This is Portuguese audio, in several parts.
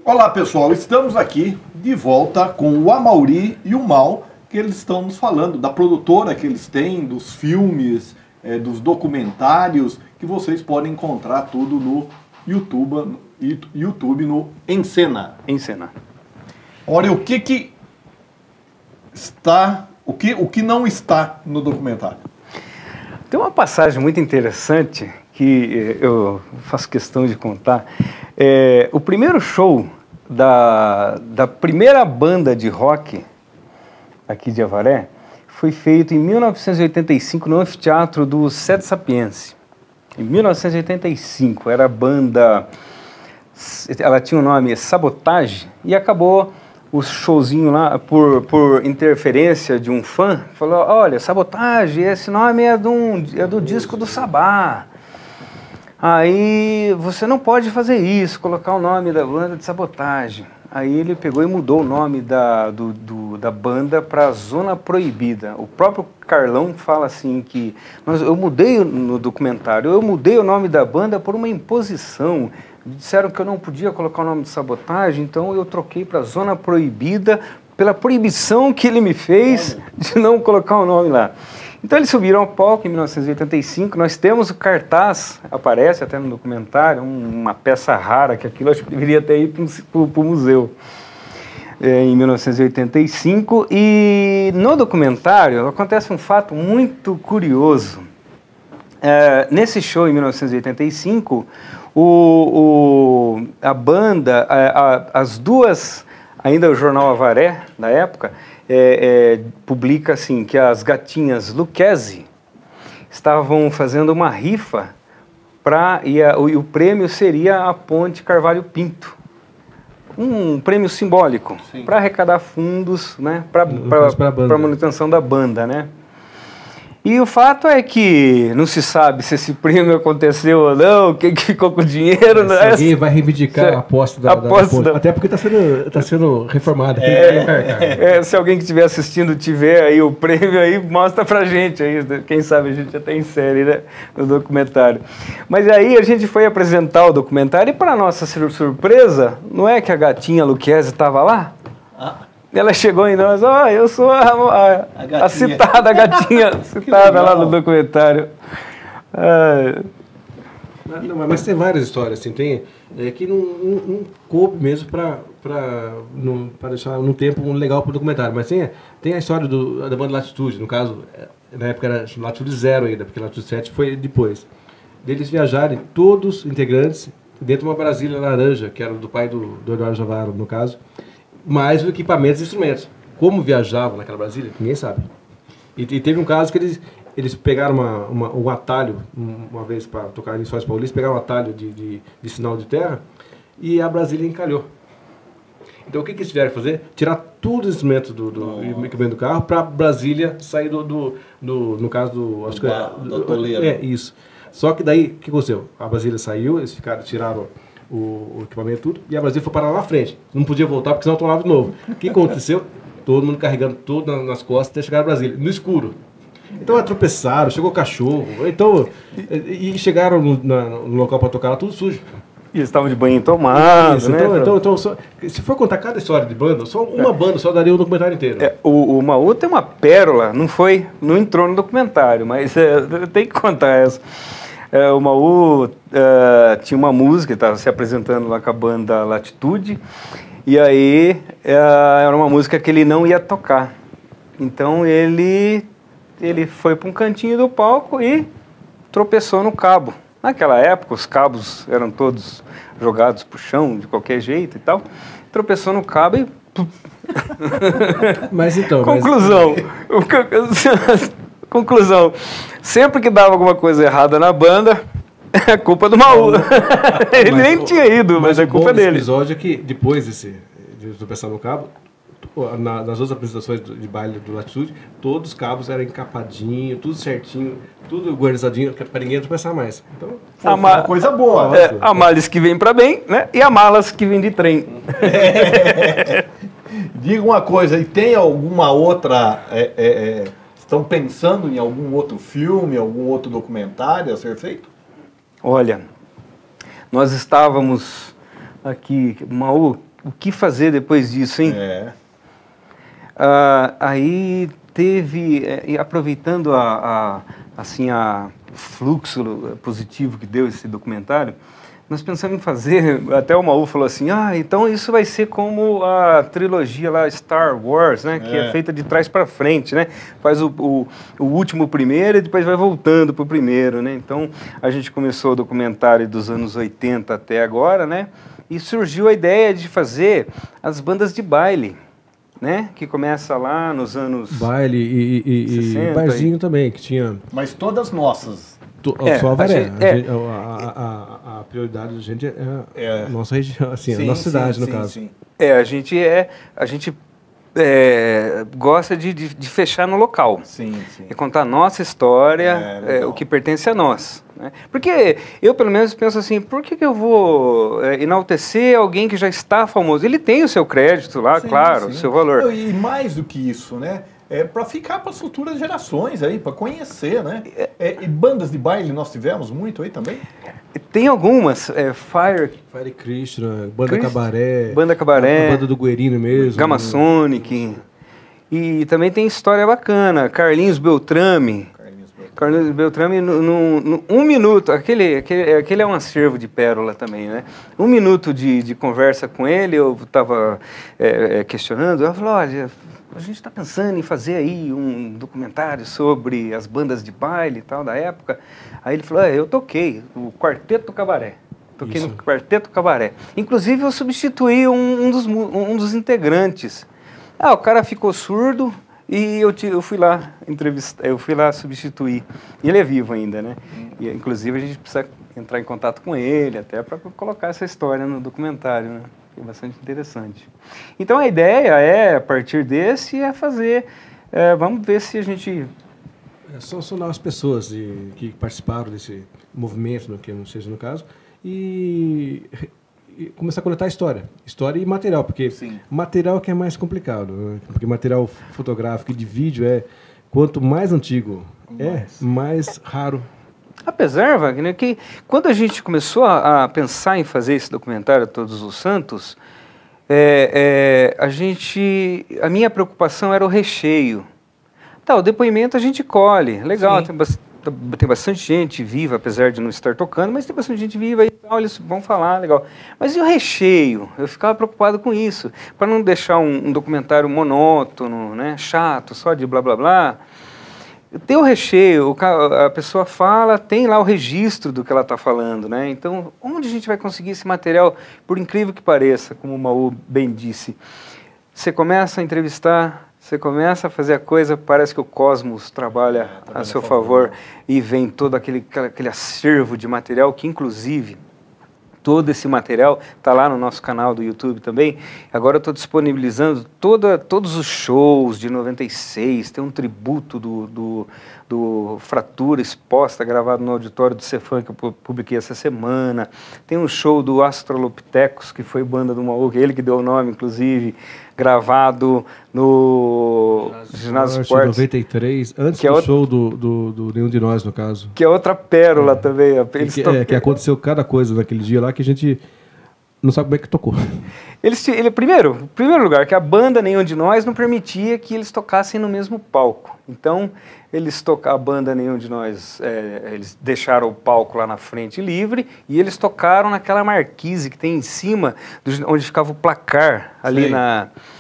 Olá pessoal, estamos aqui de volta com o Amaury e o Mal, que eles estão nos falando da produtora que eles têm, dos filmes, dos documentários, que vocês podem encontrar tudo no YouTube no Encena. Encena. Olha, o que está, o que não está no documentário? Tem uma passagem muito interessante que eu faço questão de contar. O primeiro show da primeira banda de rock aqui de Avaré foi feito em 1985 no anfiteatro do Sede Sapiense. Em 1985, era a banda, ela tinha o nome Sabotage, e acabou o showzinho lá, por interferência de um fã, falou: olha, Sabotage, esse nome é do disco do Sabá. Aí você não pode fazer isso, colocar o nome da banda de Sabotagem. Aí ele pegou e mudou o nome da banda para Zona Proibida. O próprio Carlão fala assim que eu mudei no documentário, eu mudei o nome da banda por uma imposição. Disseram que eu não podia colocar o nome de Sabotagem, então eu troquei para Zona Proibida pela proibição que ele me fez de não colocar o nome lá. Então eles subiram ao palco em 1985, nós temos o cartaz, aparece até no documentário, uma peça rara, que aquilo acho que deveria até ir para o museu, em 1985, e no documentário acontece um fato muito curioso. Nesse show em 1985, a banda, as duas, ainda o jornal Avaré, da época, publica assim que as gatinhas Lucchesi estavam fazendo uma rifa e o prêmio seria a Ponte Carvalho Pinto, um prêmio simbólico para arrecadar fundos, né, para a manutenção da banda, né? E o fato é que não se sabe se esse prêmio aconteceu ou não, quem que ficou com o dinheiro. Alguém vai reivindicar a aposta da ponte. Até porque está sendo reformada. Se alguém que estiver assistindo tiver aí o prêmio, aí mostra pra gente. Aí, quem sabe a gente até insere, né, no documentário. Mas aí a gente foi apresentar o documentário e, para nossa surpresa, não é que a gatinha Lucchesi estava lá? Ela chegou em nós: eu sou a citada, a gatinha citada lá no documentário. Mas tem várias histórias, assim, tem que não coube mesmo para deixar num tempo legal para o documentário, mas tem a história da banda Latitude, no caso, na época era Latitude 0 ainda, porque Latitude 7 foi depois. Deles viajarem, todos integrantes, dentro de uma Brasília laranja, que era do pai do Eduardo Javaro, no caso, mais os equipamentos e instrumentos. Como viajavam naquela Brasília, ninguém sabe. E teve um caso que eles pegaram um atalho, uma vez para tocar em Sós Paulista, pegaram um atalho de sinal de terra e a Brasília encalhou. Então o que eles tiveram que fazer? Tirar todos os instrumentos do equipamento do carro para Brasília sair no caso do... Acho que do atoleiro. Isso. Só que daí, o que aconteceu? A Brasília saiu, eles tiraram o equipamento tudo, e a Brasília foi parar lá na frente. Não podia voltar porque senão tomava de novo. O que aconteceu? Todo mundo carregando tudo nas costas até chegar a Brasília, no escuro. Então tropeçaram, chegou cachorro, e chegaram no local para tocar lá tudo sujo. E eles estavam de banho tomado, né? Então se for contar cada história de banda, só uma banda só daria o documentário inteiro. O Maú tem uma pérola, não entrou no documentário, mas tem que contar essa. O Maú tinha uma música, estava se apresentando lá com a banda Latitude, e aí era uma música que ele não ia tocar. Então ele foi para um cantinho do palco e tropeçou no cabo. Naquela época os cabos eram todos jogados para o chão de qualquer jeito e tal. Tropeçou no cabo e... Mas então... Conclusão, sempre que dava alguma coisa errada na banda, é culpa do Maú. Ele nem tinha ido, mas é culpa dele. O episódio é que depois de tropeçar no cabo, nas outras apresentações de baile do Latitude, todos os cabos eram encapadinhos, tudo certinho, tudo guardadinho, para ninguém tropeçar mais. Então, foi uma coisa boa. Há males que vêm para bem, né? E há malas que vêm de trem. Diga uma coisa, e tem alguma outra... Estão pensando em algum outro filme, algum outro documentário a ser feito? Olha, nós estávamos aqui, Maú, o que fazer depois disso, hein? É. Aí teve, e aproveitando assim, o fluxo positivo que deu esse documentário, nós pensamos em fazer, até o Maú falou assim, então isso vai ser como a trilogia lá, Star Wars, né, que é feita de trás para frente, né, faz o último primeiro e depois vai voltando para o primeiro, né, então a gente começou o documentário dos anos 80 até agora, né, e surgiu a ideia de fazer as bandas de baile, né, que começa lá nos anos... Baile e 60, barzinho também, que tinha... Mas todas nossas. Só a Varé. gente- A prioridade da gente é a nossa região, assim, a nossa cidade, no caso. Sim. a gente gosta de fechar no local. Sim. É contar a nossa história, legal. o que pertence a nós. Né? Porque eu, pelo menos, penso assim, por que eu vou enaltecer alguém que já está famoso? Ele tem o seu crédito lá, claro, o seu valor. Não, e mais do que isso, né? É para ficar para as futuras gerações aí, para conhecer, né? E bandas de baile nós tivemos muito aí também? Tem algumas, Fire Krishna, Banda Cabaré. Banda Cabaré, a Banda do Guerino mesmo. Gama Sonic. E também tem história bacana, Carlinhos Beltrame. Carlinhos Beltrame, num 1 minuto, aquele é um acervo de pérola também, né? 1 minuto de conversa com ele, eu estava questionando, eu falei, olha, a gente está pensando em fazer aí um documentário sobre as bandas de baile e tal da época. Aí ele falou, eu toquei o Quarteto Cabaré. Toquei no Quarteto Cabaré. Inclusive eu substituí um dos integrantes. O cara ficou surdo e eu fui lá entrevistar, eu fui lá substituir. E ele é vivo ainda, né? E, inclusive a gente precisa entrar em contato com ele até para colocar essa história no documentário, né? É bastante interessante. Então a ideia a partir desse, fazer, vamos ver se a gente... São novas pessoas que participaram desse movimento, que não seja no caso, e começar a coletar história e material, porque material que é mais complicado, né? Porque material fotográfico e de vídeo quanto mais antigo mais raro. Apesar, Wagner, que quando a gente começou a pensar em fazer esse documentário Todos os Santos, a minha preocupação era o recheio. O depoimento a gente colhe, legal, tem bastante gente viva, apesar de não estar tocando, mas tem bastante gente viva e tal, eles vão falar, legal. Mas e o recheio? Eu ficava preocupado com isso, para não deixar um documentário monótono, né, chato, só de blá blá blá. Tem o recheio, a pessoa fala, tem lá o registro do que ela está falando, né? Então, onde a gente vai conseguir esse material, por incrível que pareça, como o Maú bem disse? Você começa a entrevistar, você começa a fazer a coisa, parece que o cosmos trabalha a seu favor e vem todo aquele acervo de material que, inclusive, todo esse material está lá no nosso canal do YouTube também. Agora eu estou disponibilizando todos os shows de 96, tem um tributo do Fratura Exposta, gravado no auditório do Cefam, que eu publiquei essa semana. Tem um show do Astrolopithecus, que foi banda do Maú, ele que deu o nome, inclusive, gravado no Ginásio Esportes. 93, antes do show do Nenhum de Nós, no caso. Que é outra pérola também. Que aconteceu cada coisa naquele dia lá que a gente não sabe como é que tocou. Primeiro lugar, que a banda Nenhum de Nós não permitia que eles tocassem no mesmo palco. Então, a banda Nenhum de Nós, eles deixaram o palco lá na frente livre e eles tocaram naquela marquise que tem em cima, onde ficava o placar, ali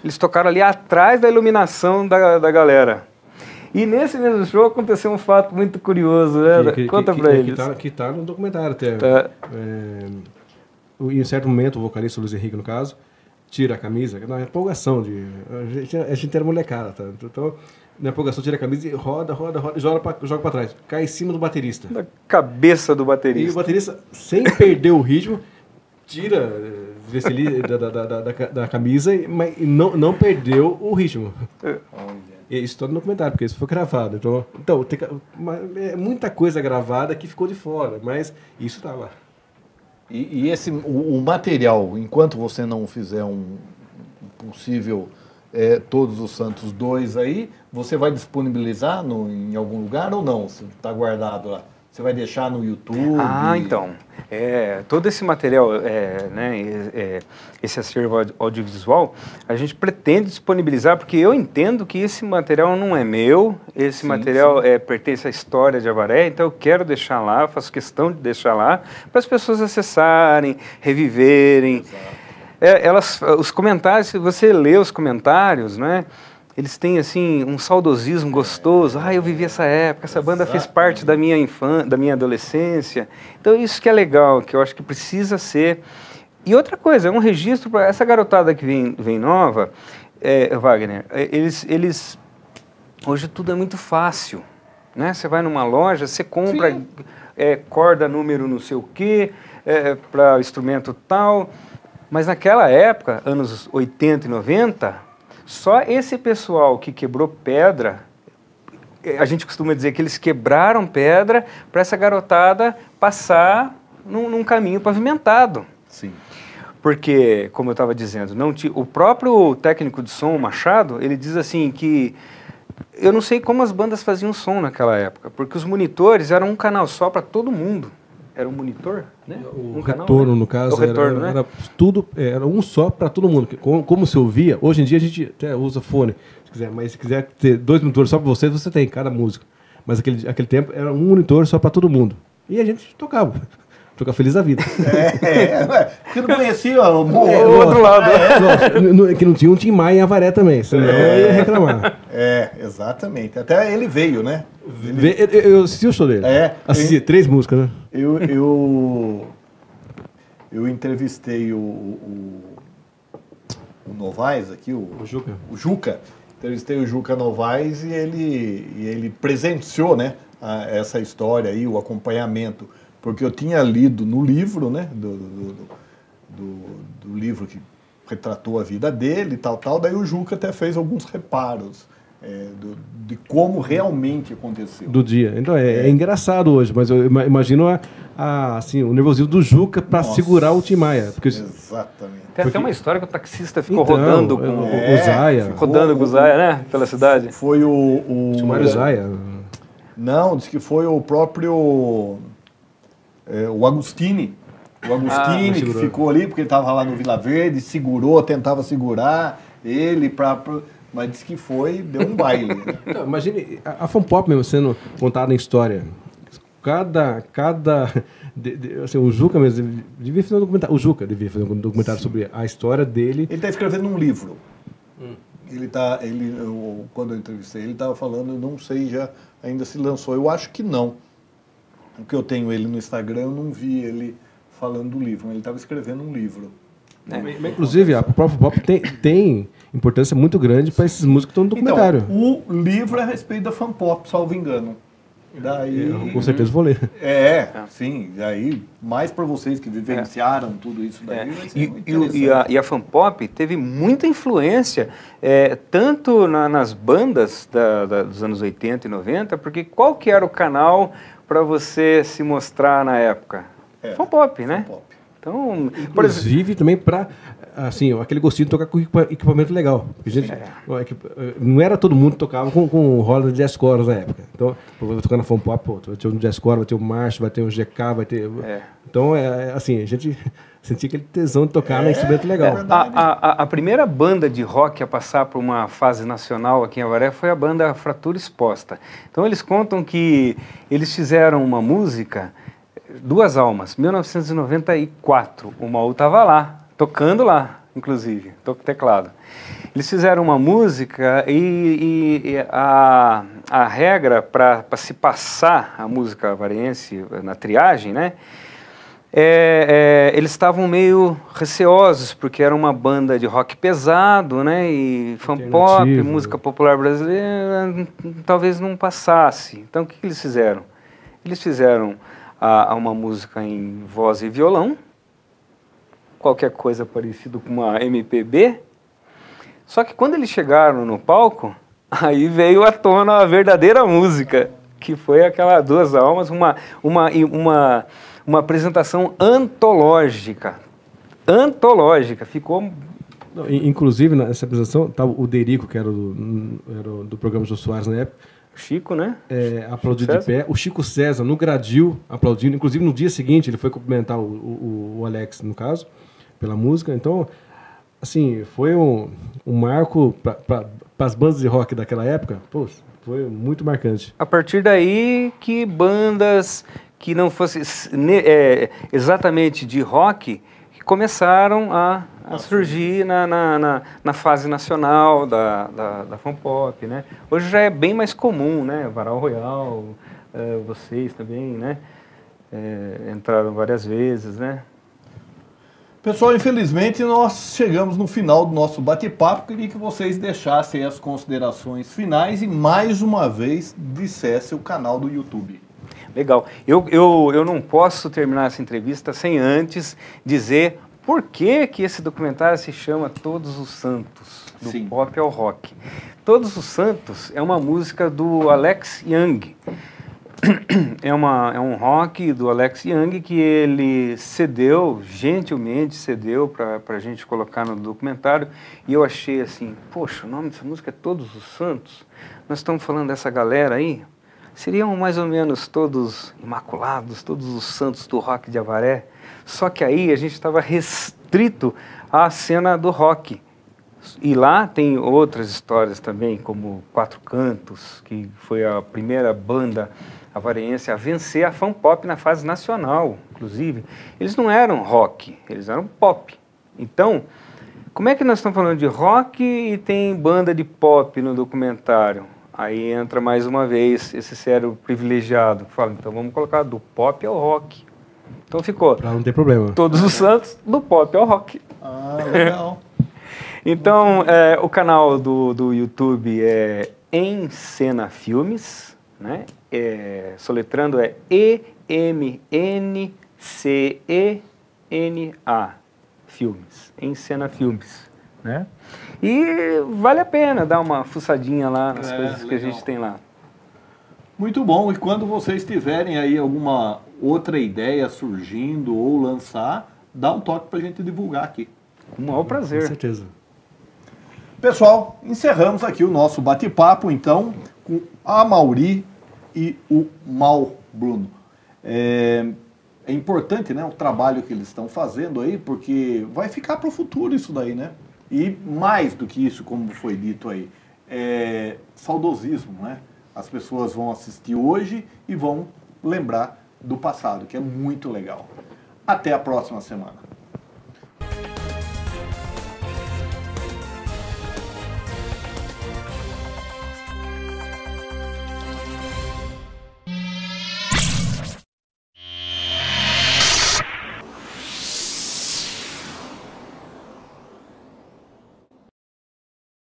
eles tocaram ali atrás da iluminação da galera. E nesse mesmo show aconteceu um fato muito curioso, né? Conta pra eles. Que tá no documentário até. Em um certo momento, o vocalista Luiz Henrique, no caso, tira a camisa, na empolgação a gente era molecada, tá? Então, na empolgação, tira a camisa e roda, e joga pra trás. Cai em cima do baterista. Da cabeça do baterista. E o baterista, sem perder o ritmo, tira da camisa, mas não perdeu o ritmo. Isso está no documentário, porque isso foi gravado. Então tem muita coisa gravada que ficou de fora, mas isso está lá. E o material, enquanto você não fizer um possível Todos os Santos 2 aí, você vai disponibilizar em algum lugar ou não? Está guardado lá? Você vai deixar no YouTube? Ah, então. Todo esse material, esse acervo audiovisual, a gente pretende disponibilizar, porque eu entendo que esse material não é meu, esse material pertence à história de Avaré, então eu quero deixar lá, faço questão de deixar lá, para as pessoas acessarem, reviverem. Os comentários, se você lê os comentários, né? Eles têm, assim, um saudosismo gostoso. Eu vivi essa época, essa banda fez parte da minha infância, da minha adolescência. Então, isso que é legal, que eu acho que precisa ser. E outra coisa, é um registro para essa garotada que vem nova, Wagner, eles... Hoje tudo é muito fácil, né? Você vai numa loja, você compra corda número não sei o quê, para instrumento tal. Mas naquela época, anos 80 e 90... Só esse pessoal que quebrou pedra, a gente costuma dizer que eles quebraram pedra para essa garotada passar num caminho pavimentado. Sim. Porque, como eu estava dizendo, o próprio técnico de som, Machado, ele diz assim que eu não sei como as bandas faziam som naquela época, porque os monitores eram um canal só para todo mundo. Era um monitor, né? O retorno, no caso, era tudo, era um só para todo mundo. Como se ouvia, hoje em dia a gente até usa fone, se quiser, mas se quiser ter 2 monitores só para você tem cada música. Mas aquele tempo era um monitor só para todo mundo. E a gente tocava feliz da vida. Porque não conhecia o outro lado. Que não tinha um Tim Maia em Avaré também, senão eu ia reclamar. Exatamente. Até ele veio, né? Eu assisti o show dele. Assisti 3 músicas, né? Eu entrevistei o Novaes aqui, o Juca. Entrevistei o Juca Novaes e ele presenciou, né, essa história aí, o acompanhamento. Porque eu tinha lido no livro, né, do livro que retratou a vida dele e tal, daí o Juca até fez alguns reparos de como realmente aconteceu. Do dia. Então é engraçado hoje, mas eu imagino assim, o nervosismo do Juca para segurar o Tim Maia. Porque, exatamente. Tem até uma história que o taxista ficou rodando com o Zaya. Rodando com o Zaya, né? Pela cidade. Foi o Mário Zaya. Não, disse que foi o próprio... o Agostini. O Agostini que ficou ali, porque ele estava lá no Vila Verde, tentava segurar ele mas disse que deu um baile. Não, imagine a Fan Pop mesmo sendo contada em história. Assim, o Juca mesmo devia fazer um documentário. O Juca devia fazer um documentário sobre a história dele. Ele está escrevendo um livro. Quando eu entrevistei, ele estava falando, eu não sei ainda se lançou. Eu acho que não. Porque eu tenho ele no Instagram, eu não vi ele falando do livro, mas ele estava escrevendo um livro. Inclusive, a própria Pop tem importância muito grande para esses músicos que estão no documentário. Então, o livro é a respeito da Fan Pop, salvo engano. Daí, eu, com certeza vou ler. Sim. Daí, mais para vocês que vivenciaram tudo isso daí. E a Fan Pop teve muita influência, tanto nas bandas dos anos 80 e 90, porque qual que era o canal para você se mostrar na época? Fan Pop, né? Fan Pop. Então, inclusive também para assim, aquele gostinho de tocar com equipamento legal. Gente, não era todo mundo que tocava com roda de jazz core na época. Então, eu vou tocar na Fan Pop, vai ter um jazz core, vai ter um Marshall, vai ter um GK, vai ter... Então, assim, a gente sentia aquele tesão de tocar no instrumento legal. A primeira banda de rock a passar por uma fase nacional aqui em Avaré foi a banda Fratura Exposta. Então, eles contam que eles fizeram uma música, Duas Almas, 1994. O Maú estava lá, tocando lá, inclusive, teclado. Eles fizeram uma música e a regra para se passar a música avarense na triagem, né? Eles estavam meio receosos, porque era uma banda de rock pesado, né? E fan pop, música popular brasileira, talvez não passasse. Então, o que eles fizeram? Eles fizeram uma música em voz e violão, qualquer coisa parecido com uma MPB, só que quando eles chegaram no palco, aí veio à tona a verdadeira música, que foi aquela Duas Almas, uma apresentação antológica, ficou... Inclusive, nessa apresentação, estava o Derico, que era do programa Jô Soares na época, Chico, né? Aplaudiu de pé. O Chico César, no gradil, aplaudindo. Inclusive, no dia seguinte, ele foi cumprimentar o Alex, no caso, pela música. Então, assim, foi um marco para as bandas de rock daquela época. Pô, foi muito marcante. A partir daí que bandas que não fossem exatamente de rock começaram a surgir na fase nacional da Fan Pop, né? Hoje já é bem mais comum, né? Varal Royal, vocês também, né? Entraram várias vezes, né? Pessoal, infelizmente nós chegamos no final do nosso bate-papo. Queria que vocês deixassem as considerações finais e mais uma vez dissessem o canal do YouTube. Legal. Eu não posso terminar essa entrevista sem antes dizer por que esse documentário se chama Todos os Santos, do Sim. pop ao rock. Todos os Santos é uma música do Alex Young. É um rock do Alex Young que ele gentilmente cedeu para a gente colocar no documentário, e eu achei assim, poxa, o nome dessa música é Todos os Santos? Nós estamos falando dessa galera aí? Seriam mais ou menos todos imaculados, todos os santos do rock de Avaré? Só que aí a gente estava restrito à cena do rock. E lá tem outras histórias também, como Quatro Cantos, que foi a primeira banda avarense a vencer a Fan Pop na fase nacional, inclusive. Eles não eram rock, eles eram pop. Então, como é que nós estamos falando de rock e tem banda de pop no documentário? Aí entra mais uma vez esse cérebro privilegiado, que fala, então vamos colocar do pop ao rock. Então ficou Pra não ter problema. Todos os Santos, do pop ao rock. Ah, legal. Então, o canal do YouTube é Em Cena Filmes, né? Soletrando é EMNCENA Filmes, Em Cena Filmes, né? E vale a pena dar uma fuçadinha lá nas coisas que a gente tem lá. Muito bom. E quando vocês tiverem aí alguma outra ideia surgindo ou lançar, dá um toque para a gente divulgar aqui. Com o maior prazer. Com certeza. Pessoal, encerramos aqui o nosso bate-papo, então, com a Amaury e o Mal, Bruno. É importante, né, o trabalho que eles estão fazendo aí, porque vai ficar para o futuro isso daí, né? E mais do que isso, como foi dito aí, saudosismo, né? As pessoas vão assistir hoje e vão lembrar do passado, que é muito legal. Até a próxima semana.